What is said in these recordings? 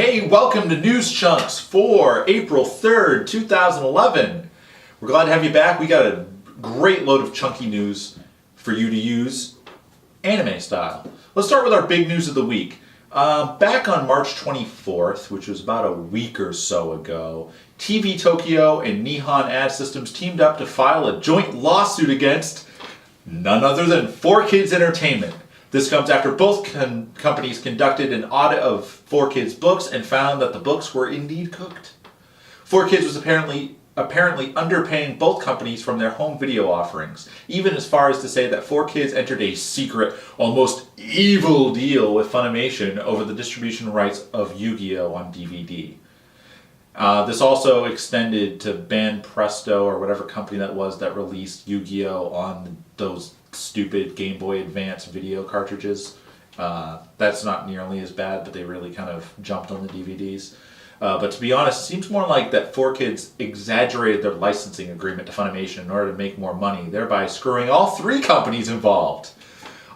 Hey, welcome to News Chunks for April 3rd, 2011. We're glad to have you back. We got a great load of chunky news for you to use anime style. Let's start with our big news of the week. Back on March 24th, which was about a week or so ago, TV Tokyo and Nihon Ad Systems teamed up to file a joint lawsuit against none other than 4Kids Entertainment. This comes after both companies conducted an audit of 4Kids books and found that the books were indeed cooked. 4Kids was apparently underpaying both companies from their home video offerings, even as far as to say that 4Kids entered a secret, almost evil deal with Funimation over the distribution rights of Yu-Gi-Oh! On DVD. This also extended to Ban Presto, or whatever company that was that released Yu-Gi-Oh! On those stupid Game Boy Advance video cartridges. That's not nearly as bad, but they really kind of jumped on the DVDs. But to be honest, it seems more like that 4Kids exaggerated their licensing agreement to Funimation in order to make more money, thereby screwing all three companies involved.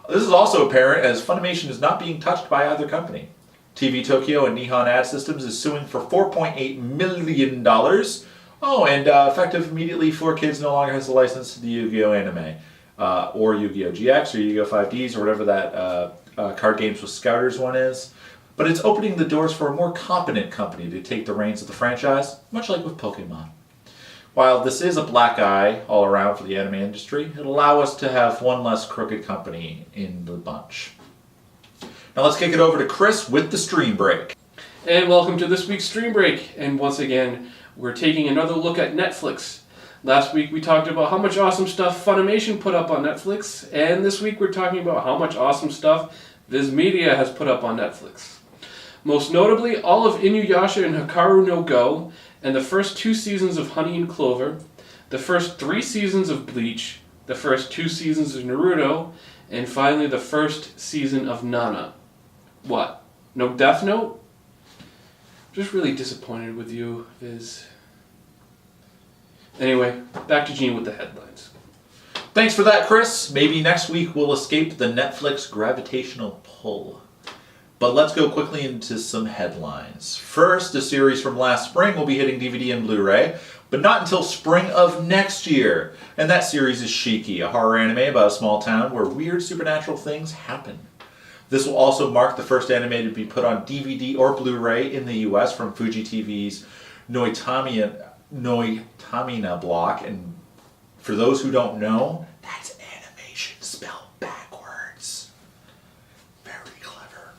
This is also apparent as Funimation is not being touched by either company. TV Tokyo and Nihon Ad Systems is suing for $4.8 million. Oh, and effective immediately, 4Kids no longer has a license to the Yu-Gi-Oh! Anime, or Yu-Gi-Oh! GX, or Yu-Gi-Oh! 5Ds, or whatever that card games with Scouters one is. But it's opening the doors for a more competent company to take the reins of the franchise, much like with Pokemon. While this is a black eye all around for the anime industry, it'll allow us to have one less crooked company in the bunch. Now let's kick it over to Chris with the Stream Break. And welcome to this week's Stream Break. And once again, we're taking another look at Netflix. Last week we talked about how much awesome stuff Funimation put up on Netflix, and this week we're talking about how much awesome stuff Viz Media has put up on Netflix. Most notably, all of Inuyasha and Hikaru no Go, and the first 2 seasons of Honey and Clover, the first 3 seasons of Bleach, the first 2 seasons of Naruto, and finally the first season of Nana. What? No Death Note? Just really disappointed with you, Viz. Anyway, back to Gene with the headlines. Thanks for that, Chris. Maybe next week we'll escape the Netflix gravitational pull. But let's go quickly into some headlines. First, a series from last spring will be hitting DVD and Blu-ray, but not until spring of next year. And that series is Shiki, a horror anime about a small town where weird supernatural things happen. This will also mark the first anime to be put on DVD or Blu-ray in the US from Fuji TV's Noitamina block. And for those who don't know, that's animation spelled backwards. Very clever.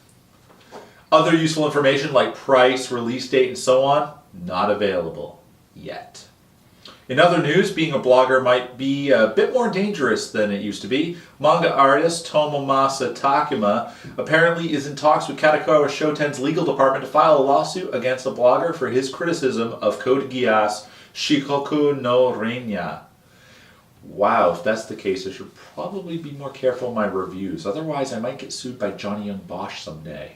Other useful information like price, release date, and so on, not available yet. In other news, being a blogger might be a bit more dangerous than it used to be. Manga artist Tomomasa Takuma apparently is in talks with Kadokawa Shoten's legal department to file a lawsuit against a blogger for his criticism of Code Geass Shikoku no Renya. Wow, if that's the case, I should probably be more careful in my reviews. Otherwise, I might get sued by Johnny Young Bosch someday.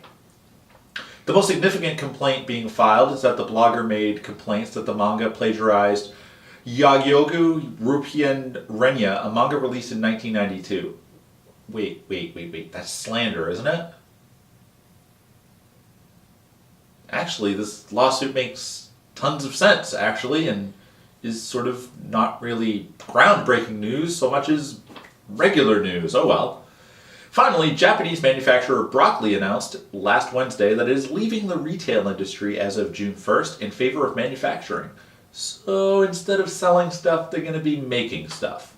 The most significant complaint being filed is that the blogger made complaints that the manga plagiarized Yagyogu Rupien Renya, a manga released in 1992. Wait. That's slander, isn't it? Actually, this lawsuit makes tons of sense, actually, and is sort of not really groundbreaking news so much as regular news. Oh well. Finally, Japanese manufacturer Broccoli announced last Wednesday that it is leaving the retail industry as of June 1st in favor of manufacturing. So instead of selling stuff, they're going to be making stuff.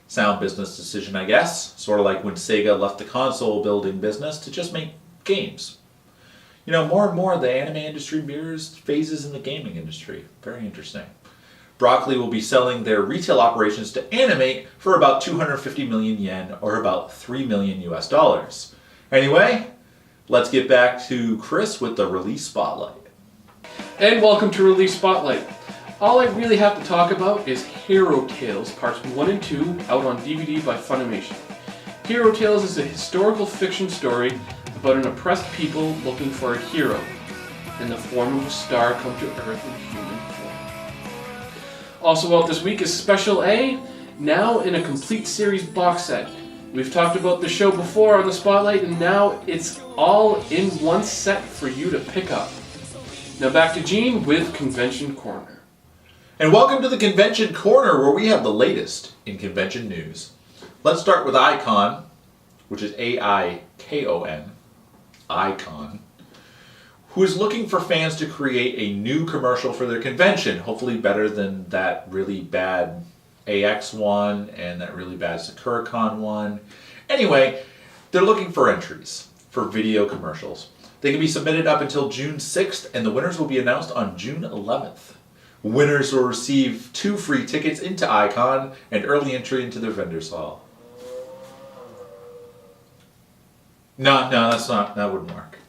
Sound business decision, I guess. Sort of like when Sega left the console building business to just make games. You know, more and more the anime industry mirrors phases in the gaming industry. Very interesting. Broccoli will be selling their retail operations to Animate for about 250 million yen, or about $3 million US. Anyway, let's get back to Chris with the release spotlight. And welcome to Release Spotlight. All I really have to talk about is Hero Tales Parts 1 and 2 out on DVD by Funimation. Hero Tales is a historical fiction story about an oppressed people looking for a hero in the form of a star come to Earth in human form. Also out this week is Special A, now in a complete series box set. We've talked about the show before on the Spotlight, and now it's all in one set for you to pick up. Now back to Gene with Convention Corner. And welcome to the Convention Corner, where we have the latest in convention news. Let's start with Icon, which is A-I-K-O-N, Icon, who is looking for fans to create a new commercial for their convention, hopefully better than that really bad AX one and that really bad SakuraCon one. Anyway, they're looking for entries for video commercials. They can be submitted up until June 6th, and the winners will be announced on June 11th. Winners will receive 2 free tickets into Icon and early entry into their vendor's hall. No, that wouldn't work.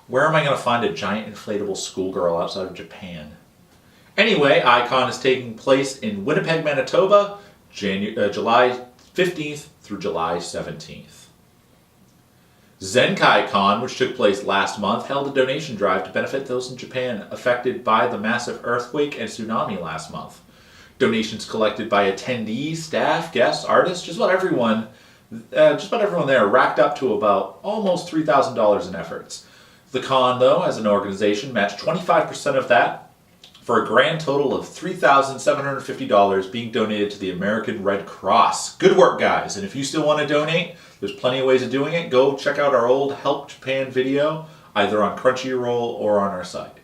Where am I going to find a giant inflatable schoolgirl outside of Japan? Anyway, Icon is taking place in Winnipeg, Manitoba, July 15th through July 17th. Zenkai-Con, which took place last month, held a donation drive to benefit those in Japan affected by the massive earthquake and tsunami last month. Donations collected by attendees, staff, guests, artists, just about everyone there racked up to about almost $3,000 in efforts. The con, though, as an organization, matched 25% of that for a grand total of $3,750 being donated to the American Red Cross. Good work, guys. And if you still want to donate, there's plenty of ways of doing it. Go check out our old Help Japan video, either on Crunchyroll or on our site.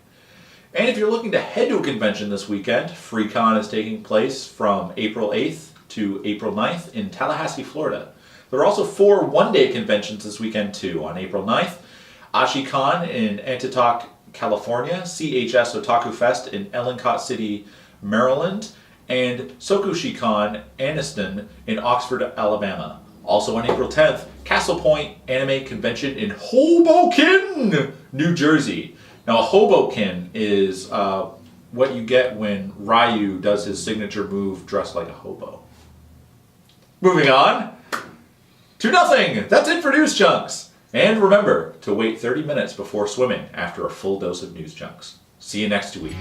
And if you're looking to head to a convention this weekend, FreeCon is taking place from April 8th to April 9th in Tallahassee, Florida. There are also 4 one-day conventions this weekend, too. On April 9th, AshiCon in Antioch, California, CHS Otaku Fest in Ellicott City, Maryland, and SokushiCon Aniston in Oxford, Alabama. Also on April 10th, Castle Point Anime Convention in Hoboken, New Jersey. Now, a Hoboken is what you get when Ryu does his signature move dressed like a hobo. Moving on to nothing. That's it for News Chunks. And remember to wait 30 minutes before swimming after a full dose of News Chunks. See you next week.